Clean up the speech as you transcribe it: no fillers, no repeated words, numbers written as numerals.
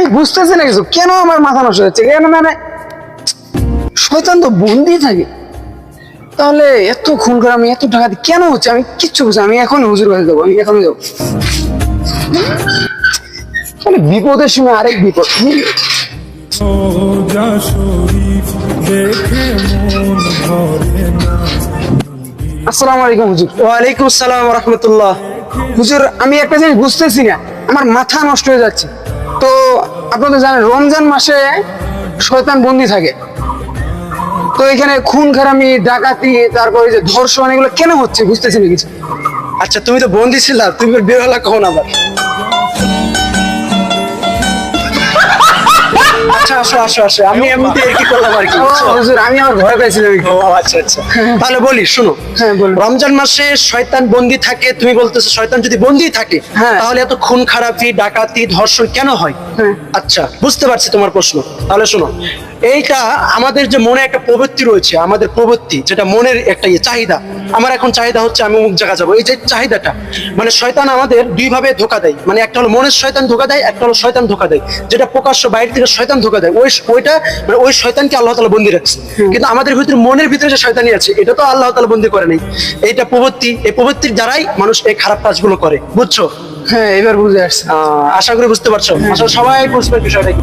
আমি বুঝতেছি না কিছু, কেন আমার মাথা নষ্ট হচ্ছে, কেন মানে শয়তান তো বন্দি থাকে, তাহলে এত খুন করে আমি এত টাকা দিই কেন হচ্ছে, আমি কিচ্ছু বুঝি, আমি এখন হুজুর কাছে যাবো, আমি এখনই যাবো। মানে বিপদের সময় আরেক বিপদ। রোজা শরীফ দেখে মন ভরে না। আসসালামু আলাইকুম হুজুর। ওয়ালাইকুম আসসালাম ওয়া রাহমাতুল্লাহ। হুজুর আমি একটা জিনিস বুঝতেছি না, আমার মাথা নষ্ট হয়ে যাচ্ছে। তো আপনারা জানেন রমজান মাসে শয়তান বন্দি থাকে, তো এখানে খুন খারামি ডাকাতি তারপরে যে ধর্ষণ এগুলো কেন হচ্ছে বুঝতেছি না কিছু। আচ্ছা তুমি তো বন্দি ছিলা, তুমি বের হলা কখন আবার? আচ্ছা আসো আসো আসো, আমি এমনিতে আর কি করলাম আর কি। ও, হুজুর আমি আমার ভয় পাইছিলাম একটু। ও আচ্ছা আচ্ছা, তাহলে বলি শুনো। হ্যাঁ, বলুন। রমজান মাসে শয়তান বন্দি থাকে, তুমি বলতেছো শয়তান যদি বন্দি থাকে হ্যাঁ। তাহলে এত খুন খারাপি ডাকাতি ধর্ষণ কেন হয়? হ্যাঁ। আচ্ছা বুঝতে পারছি তোমার প্রশ্ন, তাহলে শোনো। এইটা আমাদের যে মনে একটা প্রবৃত্তি রয়েছে, আমাদের প্রবৃত্তি যেটা মনের একটা চাহিদা। আমার এখন চাহিদা হচ্ছে আমি অমুক জায়গা যাবো, এই যে চাহিদাটা, মানে শয়তান আমাদের দুই ভাবে ধোকা দেয়। মানে একটা হলো মনের শয়তান ধোকা দেয়, একটা হলো শয়তান ধোকা দেয়, যেটা প্রকাশ্য বাইরে থেকে শয়তান ধোকা দেয়। ওইটা মানে ওই শয়তানকে আল্লাহ তাআলা বন্দি রাখছে, কিন্তু আমাদের ভিতরে মনের ভিতরে যে শয়তানি আছে এটা তো আল্লাহ তাআলা বন্দি করে নাই। এইটা প্রবৃত্তি, এই প্রবৃত্তির দ্বারাই মানুষ এই খারাপ কাজগুলো করে, বুঝছো? হ্যাঁ এবার বুঝে আসছে। আশা করি বুঝতে পারছো। আসলে সবাই বুঝবে বিষয়টা কি।